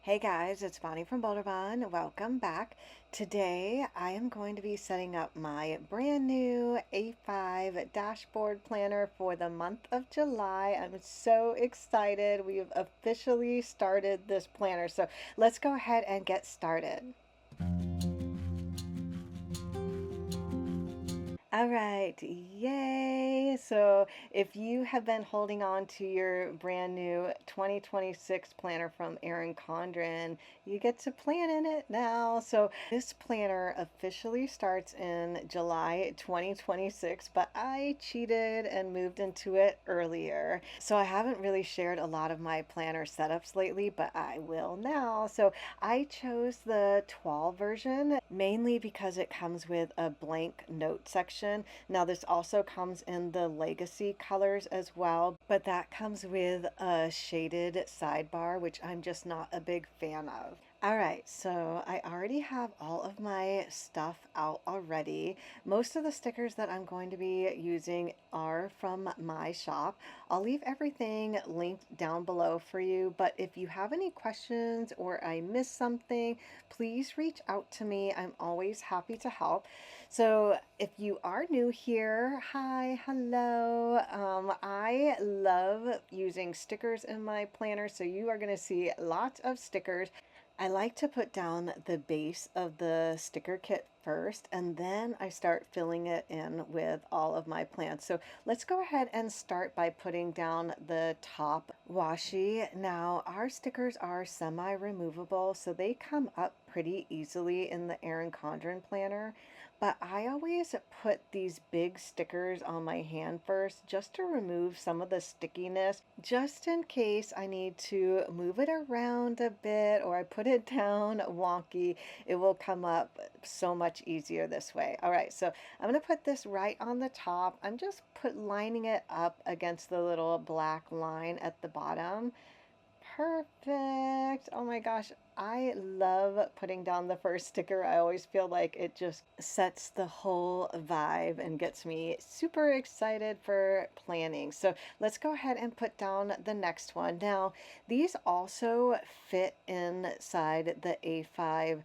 Hey guys, it's Bonnie from Bolderbon. Welcome back. Today I am going to be setting up my brand new A5 dashboard planner for the month of July. I'm so excited. We've officially started this planner. So let's go ahead and get started. All right, yay! So, if you have been holding on to your brand new 2026 planner from Erin Condren, you get to plan in it now. So, this planner officially starts in July 2026, but I cheated and moved into it earlier. So, I haven't really shared a lot of my planner setups lately, but I will now. So, I chose the 12 version mainly because it comes with a blank note section. Now, this also comes in the legacy colors as well, but that comes with a shaded sidebar, which I'm just not a big fan of. All right, so I already have all of my stuff out already. Most of the stickers that I'm going to be using are from my shop. I'll leave everything linked down below for you, but if you have any questions or I missed something, please reach out to me. I'm always happy to help. So if you are new here, hi, hello. I love using stickers in my planner, so you are going to see lots of stickers. I like to put down the base of the sticker kit first, and then I start filling it in with all of my plants. So let's go ahead and start by putting down the top washi. Now, our stickers are semi-removable, so they come up pretty easily in the Erin Condren planner. But I always put these big stickers on my hand first just to remove some of the stickiness, just in case I need to move it around a bit or I put it down wonky. It will come up so much easier this way. All right, so I'm gonna put this right on the top. I'm just lining it up against the little black line at the bottom. Perfect. Oh my gosh, I love putting down the first sticker. I always feel like it just sets the whole vibe and gets me super excited for planning. So let's go ahead and put down the next one. Now, these also fit inside the A5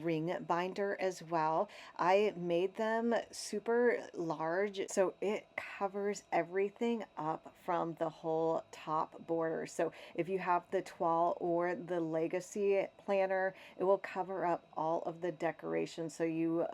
ring binder as well. I made them super large so it covers everything up from the whole top border. So if you have the toile or the legacy planner, it will cover up all of the decorations so you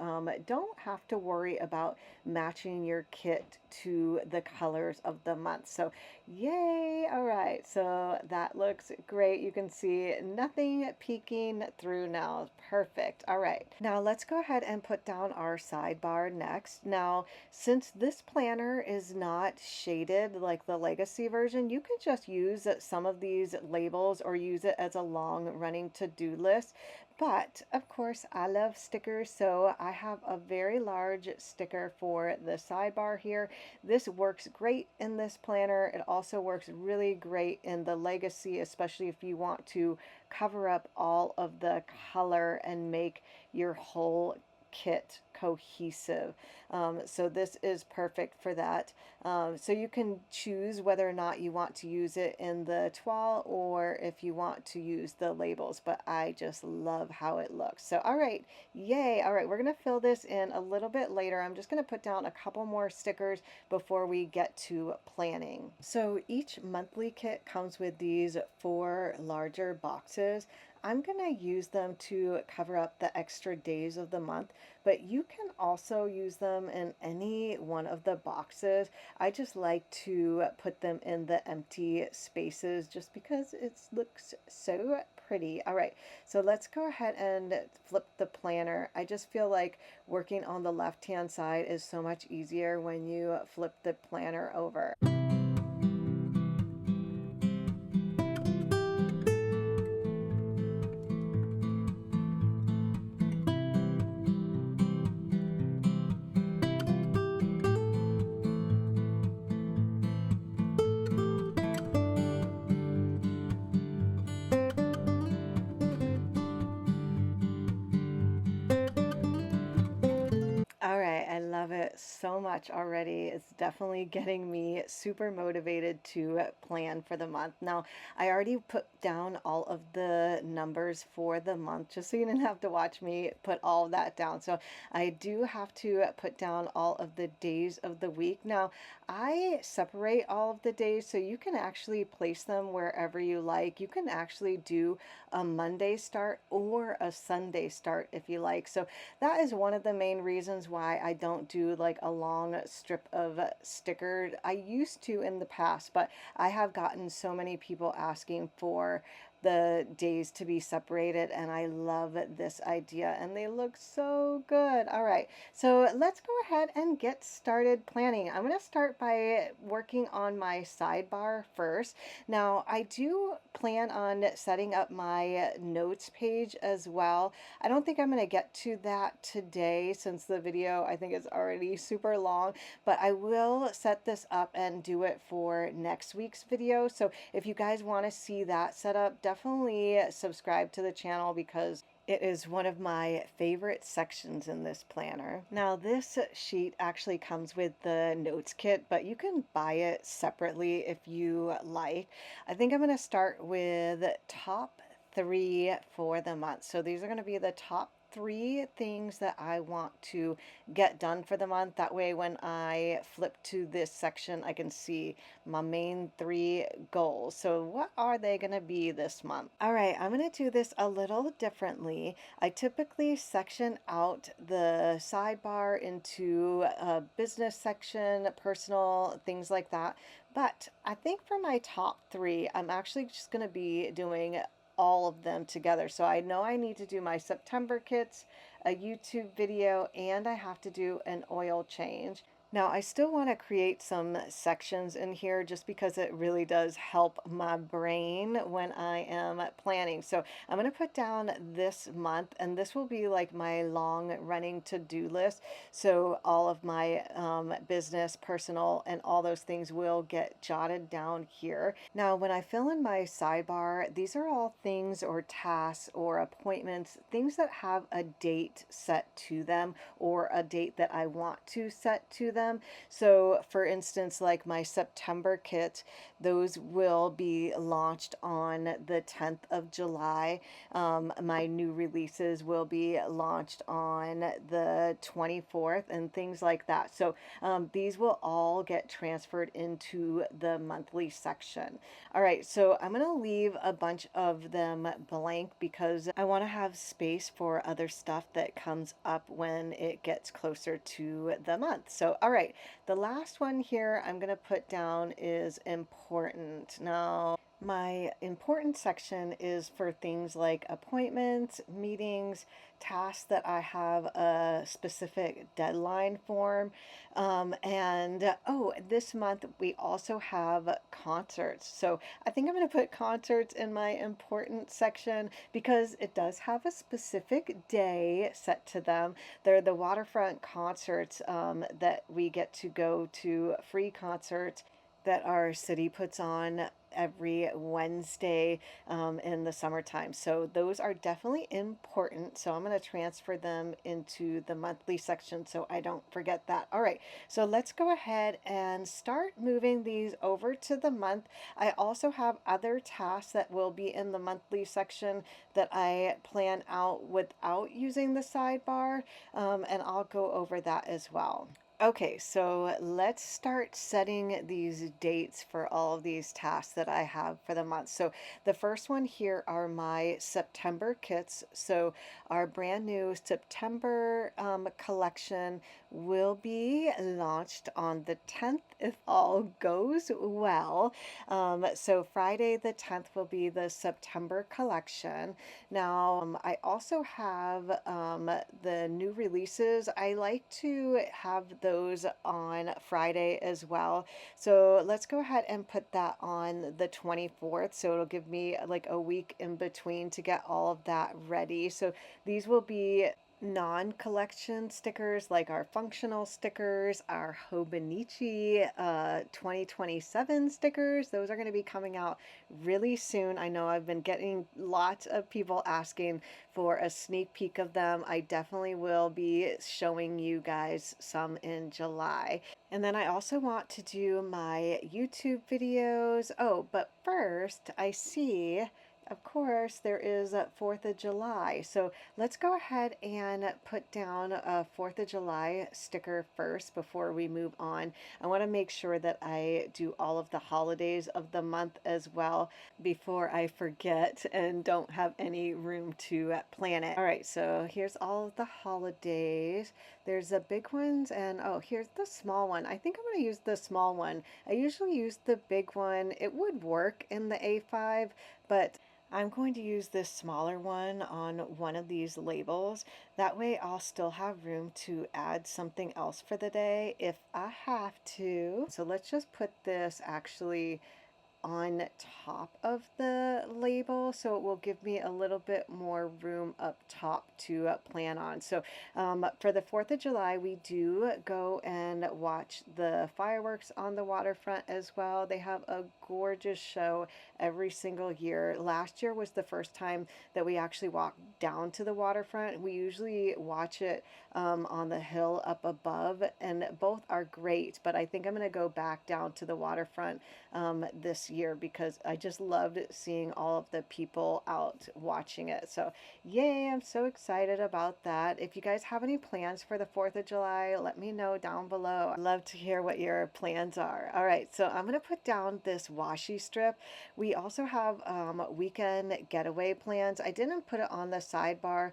don't have to worry about matching your kit to the colors of the month. So yay! All right, so that looks great. You can see nothing peeking through now. Perfect. All right, now let's go ahead and put down our sidebar next. Now, since this planner is not shaded like the legacy version, you can just use some of these labels or use it as a long running to-do list. But of course, I love stickers, so I have a very large sticker for the sidebar here. This works great in this planner. It also works really great in the legacy, especially if you want to cover up all of the color and make your whole kit cohesive. So this is perfect for that. So you can choose whether or not you want to use it in the toile or if you want to use the labels, but I just love how it looks. So all right, yay. All right, we're gonna fill this in a little bit later. I'm just gonna put down a couple more stickers before we get to planning. So each monthly kit comes with these 4 larger boxes. I'm going to use them to cover up the extra days of the month, but you can also use them in any one of the boxes. I just like to put them in the empty spaces just because it looks so pretty. All right, so let's go ahead and flip the planner. I just feel like working on the left-hand side is so much easier when you flip the planner over. All right, I love it so much already. It's definitely getting me super motivated to plan for the month. Now, I already put down all of the numbers for the month just so you didn't have to watch me put all of that down. So I do have to put down all of the days of the week. Now, I separate all of the days so you can actually place them wherever you like. You can actually do a Monday start or a Sunday start if you like. So that is one of the main reasons why I don't do like a long strip of sticker. I used to in the past, but I have gotten so many people asking for the days to be separated, and I love this idea and they look so good. All right, so let's go ahead and get started planning. I'm going to start by working on my sidebar first. Now, I do plan on setting up my notes page as well. I don't think I'm going to get to that today since the video I think is already super long, but I will set this up and do it for next week's video. So if you guys want to see that set up, definitely subscribe to the channel because it is one of my favorite sections in this planner. Now, this sheet actually comes with the notes kit, but you can buy it separately if you like. I think I'm going to start with top 3 for the month. So these are going to be the top 3 things that I want to get done for the month. That way, when I flip to this section, I can see my main 3 goals. So what are they going to be this month? All right, I'm going to do this a little differently. I typically section out the sidebar into a business section, personal, things like that. But I think for my top 3, I'm actually just going to be doing all of them together. So I know I need to do my September kits, a YouTube video, and I have to do an oil change. Now, I still want to create some sections in here just because it really does help my brain when I am planning. So I'm going to put down this month, and this will be like my long running to-do list. So all of my business, personal, and all those things will get jotted down here. Now, when I fill in my sidebar, these are all things or tasks or appointments, things that have a date set to them or a date that I want to set to them. So for instance, like my September kit, those will be launched on the 10th of July. My new releases will be launched on the 24th and things like that. So these will all get transferred into the monthly section. All right, so I'm going to leave a bunch of them blank because I want to have space for other stuff that comes up when it gets closer to the month. So, all right, the last one here I'm going to put down is important. Now, my important section is for things like appointments, meetings, tasks that I have a specific deadline for. This month we also have concerts. So I think I'm going to put concerts in my important section because it does have a specific day set to them. They're the waterfront concerts that we get to go to, free concerts that our city puts on every Wednesday in the summertime. So those are definitely important. So I'm going to transfer them into the monthly section so I don't forget that. All right, so let's go ahead and start moving these over to the month. I also have other tasks that will be in the monthly section that I plan out without using the sidebar, and I'll go over that as well. Okay, so let's start setting these dates for all of these tasks that I have for the month. So the first one here are my September kits. So our brand new September collection will be launched on the 10th if all goes well. So Friday the 10th will be the September collection. Now, I also have the new releases. I like to have those on Friday as well. So let's go ahead and put that on the 24th. So it'll give me like a week in between to get all of that ready. So these will be non-collection stickers like our functional stickers, our Hobonichi 2027 stickers. Those are going to be coming out really soon. I know I've been getting lots of people asking for a sneak peek of them. I definitely will be showing you guys some in July. And then I also want to do my YouTube videos. Oh, but first I see, of course, there is a 4th of July. So let's go ahead and put down a 4th of July sticker first before we move on. I want to make sure that I do all of the holidays of the month as well before I forget and don't have any room to plan it. All right, so here's all of the holidays. There's the big ones, and oh, here's the small one. I think I'm going to use the small one. I usually use the big one. It would work in the A5, but I'm going to use this smaller one on one of these labels. That way I'll still have room to add something else for the day if I have to. So let's just put this actually on top of the label, so it will give me a little bit more room up top to plan on. So for the 4th of July, we do go and watch the fireworks on the waterfront as well. They have a gorgeous show every single year. Last year was the first time that we actually walked down to the waterfront. We usually watch it on the hill up above, and both are great, but I think I'm going to go back down to the waterfront this year because I just loved seeing all of the people out watching it. So yay, I'm so excited about that. If you guys have any plans for the 4th of July, let me know down below. I'd love to hear what your plans are. All right, so I'm going to put down this washi strip. We also have weekend getaway plans. I didn't put it on the sidebar,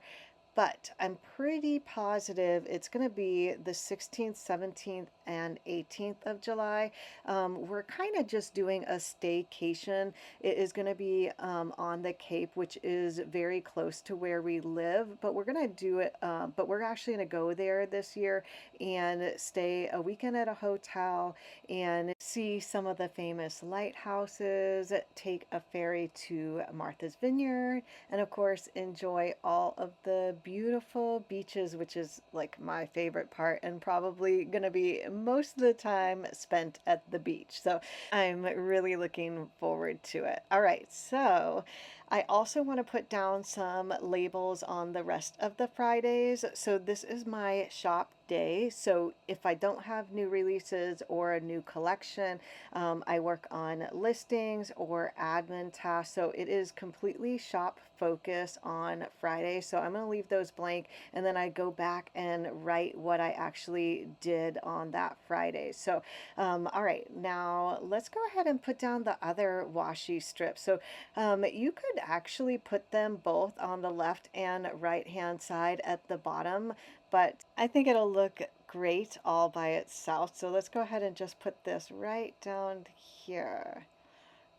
but I'm pretty positive it's going to be the 16th, 17th, and 18th of July. We're kind of just doing a staycation. It is going to be on the Cape, which is very close to where we live, but we're going to do it, but we're actually going to go there this year and stay a weekend at a hotel and see some of the famous lighthouses, take a ferry to Martha's Vineyard, and of course enjoy all of the beautiful beaches, which is like my favorite part and probably gonna be most of the time spent at the beach. So I'm really looking forward to it. All right, so I also want to put down some labels on the rest of the Fridays. So this is my shop day. So if I don't have new releases or a new collection, I work on listings or admin tasks. So it is completely shop focus on Friday. So I'm going to leave those blank and then I go back and write what I actually did on that Friday. So, all right, now let's go ahead and put down the other washi strips. So you could actually put them both on the left and right hand side at the bottom, but I think it'll look great all by itself. So let's go ahead and just put this right down here.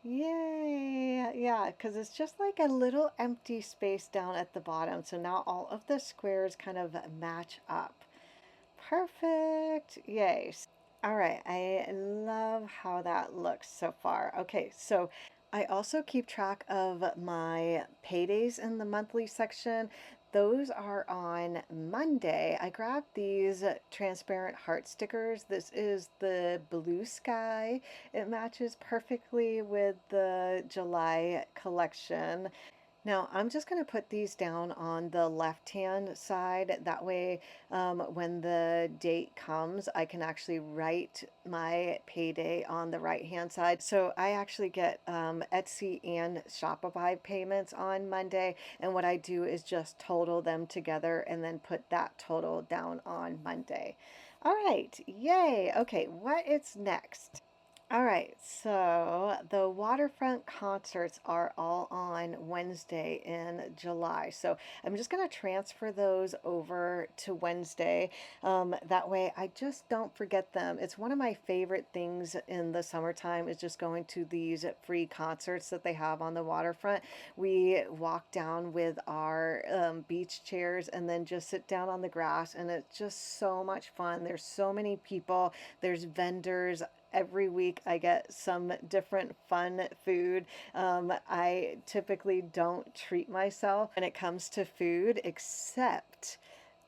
Yay! Yeah, because it's just like a little empty space down at the bottom. So now all of the squares kind of match up. Perfect. Yay. All right, I love how that looks so far. Okay, so I also keep track of my paydays in the monthly section. Those are on Monday. I grabbed these transparent heart stickers. This is the blue sky. It matches perfectly with the July collection. Now I'm just going to put these down on the left-hand side. That way, when the date comes, I can actually write my payday on the right-hand side. So I actually get Etsy and Shopify payments on Monday. And what I do is just total them together and then put that total down on Monday. All right, yay. Okay, what is next? All right, so the waterfront concerts are all on Wednesday in July. So I'm just going to transfer those over to Wednesday. That way I just don't forget them. It's one of my favorite things in the summertime is just going to these free concerts that they have on the waterfront. We walk down with our beach chairs and then just sit down on the grass, and it's just so much fun. There's so many people, there's vendors. Every week I get some different fun food. I typically don't treat myself when it comes to food, except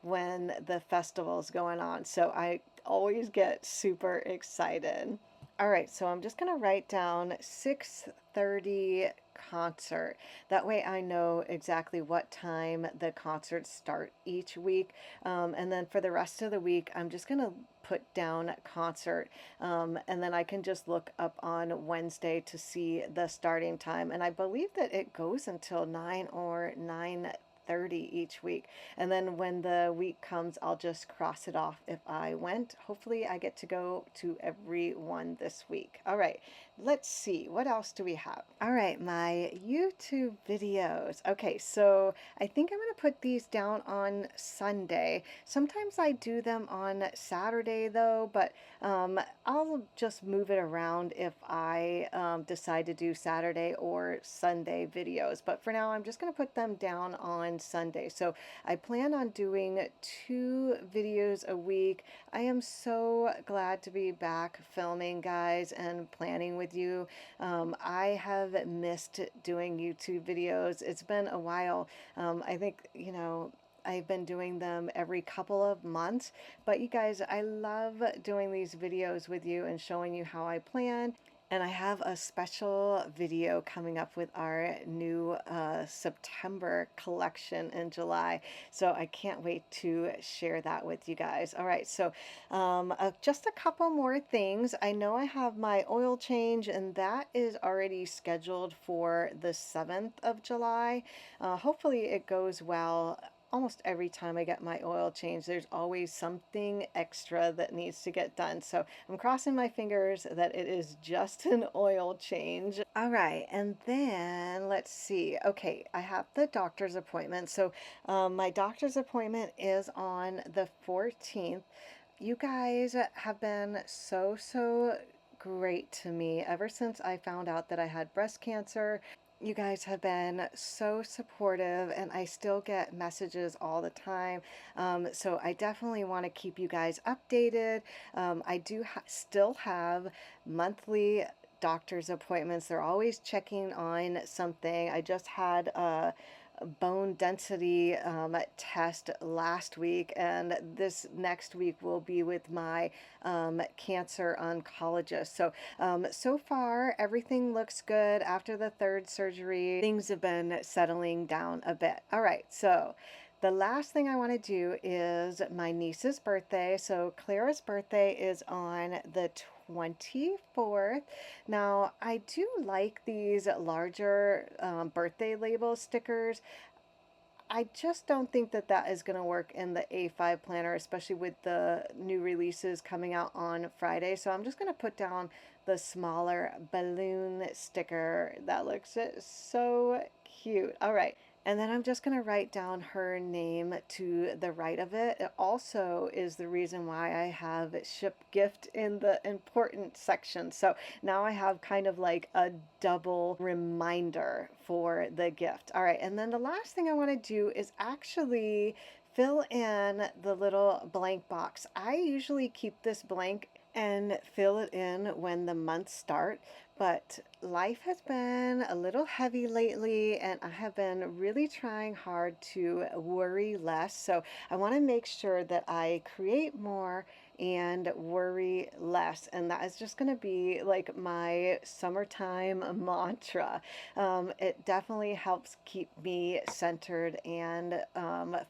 when the festival's going on. So I always get super excited. All right, so I'm just gonna write down 6:30 concert. That way I know exactly what time the concerts start each week. And then for the rest of the week, I'm just gonna put down concert. And then I can just look up on Wednesday to see the starting time. And I believe that it goes until 9 or 9:30 each week. And then when the week comes, I'll just cross it off if I went. Hopefully, I get to go to every one this week. All right, let's see. What else do we have? All right, my YouTube videos. Okay, so I think I'm going to put these down on Sunday. Sometimes I do them on Saturday though, but I'll just move it around if I decide to do Saturday or Sunday videos. But for now, I'm just going to put them down on Sunday. So I plan on doing 2 videos a week. I am so glad to be back filming, guys, and planning with you. I have missed doing YouTube videos. It's been a while. I think, I've been doing them every couple of months, but you guys, I love doing these videos with you and showing you how I plan. And I have a special video coming up with our new September collection in July. So I can't wait to share that with you guys. All right, so just a couple more things. I know I have my oil change, and that is already scheduled for the 7th of July. Hopefully it goes well. Almost every time I get my oil change, there's always something extra that needs to get done. So I'm crossing my fingers that it is just an oil change. All right, and then let's see. Okay, I have the doctor's appointment. So my doctor's appointment is on the 14th. You guys have been so great to me ever since I found out that I had breast cancer. You guys have been so supportive, and I still get messages all the time. So I definitely want to keep you guys updated. I do still have monthly doctor's appointments. They're always checking on something. I just had a bone density test last week, and this next week will be with my cancer oncologist. So so far everything looks good. After the 3rd surgery, things have been settling down a bit. All right, so the last thing I want to do is my niece's birthday. So Clara's birthday is on the 24th. Now, I do like these larger birthday label stickers. I just don't think that that is going to work in the A5 planner, especially with the new releases coming out on Friday. So I'm just going to put down the smaller balloon sticker. That looks so cute. All right. And then I'm just going to write down her name to the right of it. It also is the reason why I have ship gift in the important section. So now I have kind of like a double reminder for the gift. All right, and then the last thing I want to do is actually fill in the little blank box. I usually keep this blank and fill it in when the months start, but life has been a little heavy lately, and I have been really trying hard to worry less. So I want to make sure that I create more and worry less, and that is just going to be like my summertime mantra. It definitely helps keep me centered and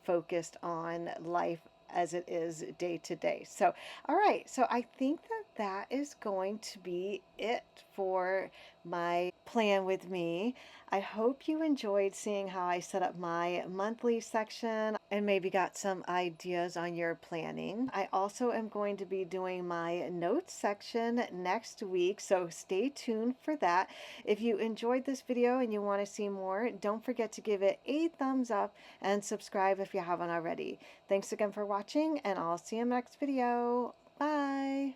focused on life as it is day to day. So, all right, so I think that that is going to be it for my plan with me. I hope you enjoyed seeing how I set up my monthly section and maybe got some ideas on your planning. I also am going to be doing my notes section next week, so stay tuned for that. If you enjoyed this video and you want to see more, don't forget to give it a thumbs up and subscribe if you haven't already. Thanks again for watching, and I'll see you in the next video. Bye!